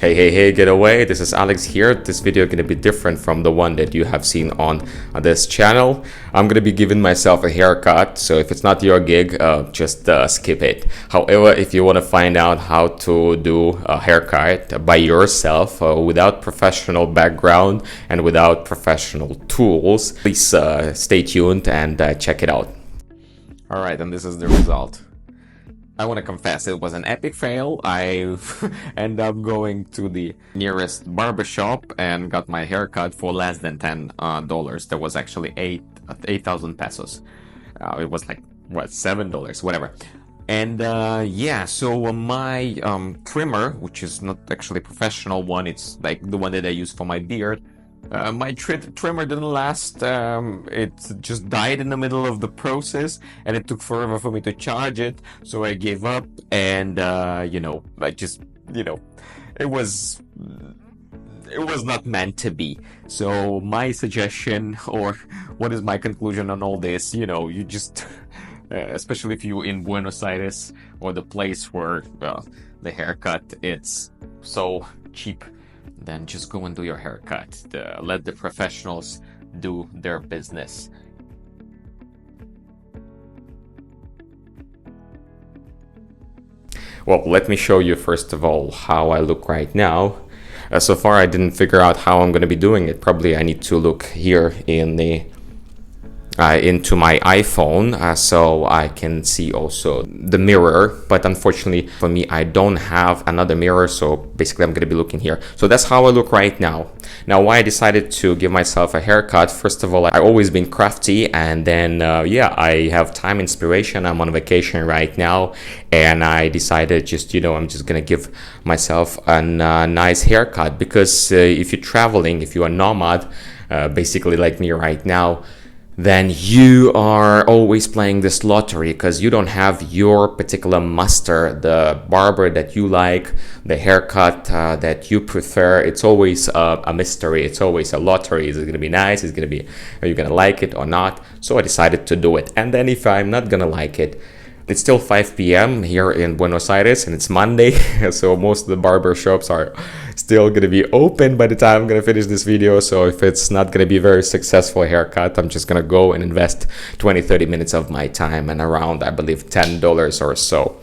Hey, get away. This is Alex here. This video is going to be different from the one that you have seen on this channel. I'm going to be giving myself a haircut, so if it's not your gig, just skip it. However, if you want to find out how to do a haircut by yourself without professional background and without professional tools, please stay tuned and check it out. Alright, and this is the result. I want to confess, it was an epic fail. I ended up going to the nearest barbershop and got my haircut for less than $10. That was actually 8,000 pesos. It was like, what, $7, whatever. And yeah, so my trimmer, which is not actually a professional one, it's like the one that I use for my beard. My trimmer didn't last. It just died in the middle of the process, and it took forever for me to charge it. So I gave up, and it was not meant to be. So my suggestion, or what is my conclusion on all this? You just, especially if you're in Buenos Aires or the place where the haircut it's so cheap, then just go and do your haircut. Let the professionals do their business. Well, let me show you first of all how I look right now. So far I didn't figure out how I'm going to be doing it. Probably I need to look here in the into my iPhone so I can see also the mirror, but unfortunately for me I don't have another mirror, so basically I'm going to be looking here. So that's how I look right now. Now, why I decided to give myself a haircut: first of all, I've always been crafty, and then yeah, I have time, inspiration. I'm on vacation right now, and I decided just I'm just gonna give myself a nice haircut, because if you're traveling, if you're a nomad, basically like me right now, then you are always playing this lottery, because you don't have your particular master, the barber that you like, the haircut that you prefer. It's always a mystery. It's always a lottery. Is it going to be nice? Are you going to like it or not? So I decided to do it. And then if I'm not going to like it, it's still 5 p.m. here in Buenos Aires, and it's Monday, so most of the barber shops are still going to be open by the time I'm going to finish this video. So if it's not going to be a very successful haircut, I'm just going to go and invest 20-30 minutes of my time and around, I believe, $10 or so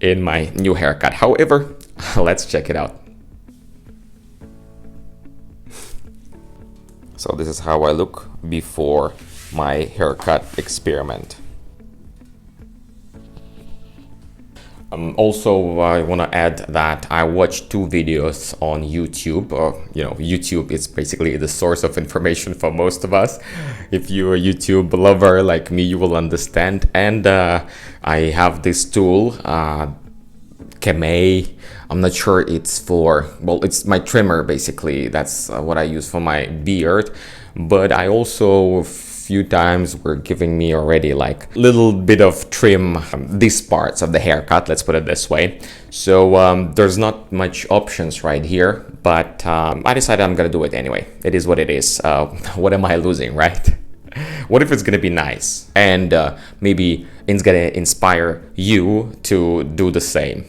in my new haircut. However, let's check it out. So this is how I look before my haircut experiment. Also, I want to add that I watched 2 videos on YouTube. YouTube is basically the source of information for most of us. If you're a YouTube lover like me, you will understand. And I have this tool, Kemei. I'm not sure it's for, well, it's my trimmer basically. That's what I use for my beard. But I also few times were giving me already like little bit of trim these parts of the haircut, let's put it this way. So there's not much options right here, but I decided I'm gonna do it anyway. It is what it is. What am I losing, right? What if it's gonna be nice, and maybe it's gonna inspire you to do the same.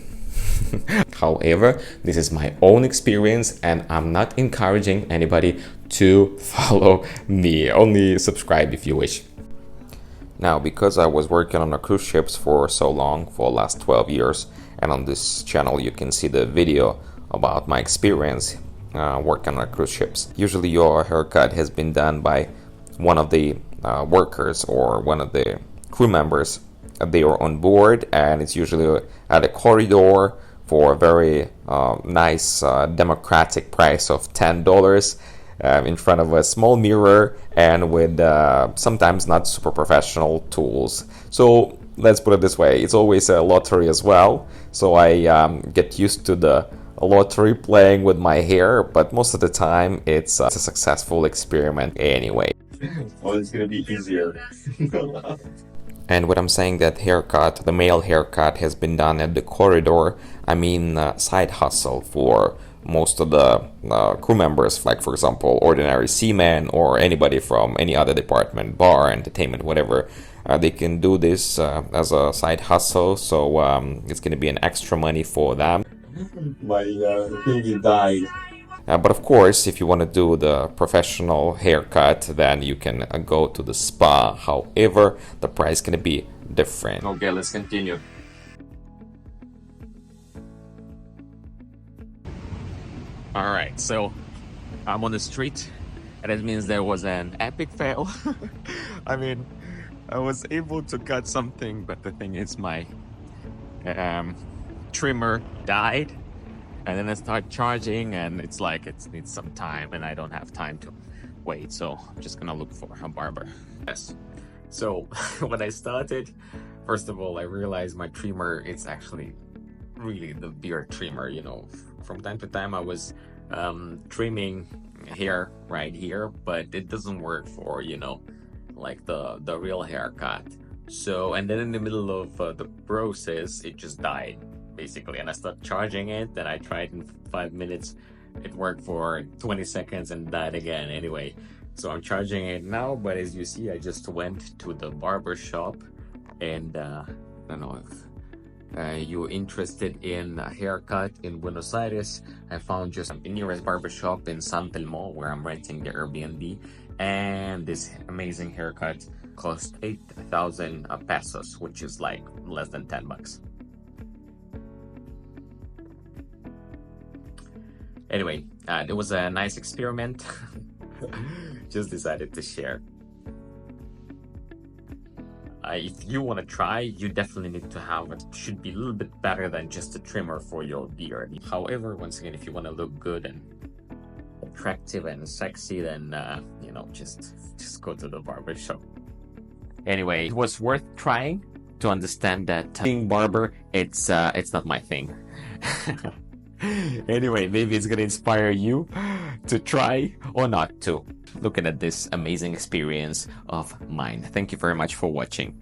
However, this is my own experience, and I'm not encouraging anybody to follow me. Only subscribe if you wish. Now, because I was working on the cruise ships for so long, for the last 12 years, and on this channel you can see the video about my experience working on cruise ships. Usually your haircut has been done by one of the workers or one of the crew members. They are on board, and it's usually at a corridor for a very nice democratic price of $10 in front of a small mirror and with sometimes not super professional tools. So let's put it this way, it's always a lottery as well. So I get used to the lottery playing with my hair, but most of the time it's a successful experiment anyway. Well, it's gonna be easier. And when I'm saying that haircut, the male haircut has been done at the corridor, I mean side hustle for most of the crew members, like for example ordinary seamen or anybody from any other department, bar, entertainment, whatever. They can do this as a side hustle, so it's going to be an extra money for them. My thingy died. But of course, if you want to do the professional haircut, then you can go to the spa. However, the price can be different. Okay, let's continue. All right, so I'm on the street, and it means there was an epic fail. I mean, I was able to cut something, but the thing is, my trimmer died, and then I start charging, and it's like it needs some time, and I don't have time to wait, so I'm just gonna look for a barber. Yes. So when I started, first of all, I realized my trimmer, it's actually really the beard trimmer, you know. From time to time I was trimming hair right here, but it doesn't work for, you know, like the real haircut. So, and then in the middle of the process, it just died basically, and I started charging it. Then I tried in 5 minutes, it worked for 20 seconds and died again. Anyway, so I'm charging it now, but as you see, I just went to the barber shop, and I don't know if you're interested in a haircut in Buenos Aires. I found just the nearest barbershop in San Telmo, where I'm renting the Airbnb, and this amazing haircut cost 8,000 pesos, which is like less than 10 bucks. Anyway, it was a nice experiment. Just decided to share. If you want to try, you definitely need to have it. Should be a little bit better than just a trimmer for your beard. However, once again, if you want to look good and attractive and sexy, then you know, just go to the barber shop. Anyway, it was worth trying to understand that being barber, it's not my thing. Anyway, maybe it's gonna inspire you to try or not to. Looking at this amazing experience of mine. Thank you very much for watching.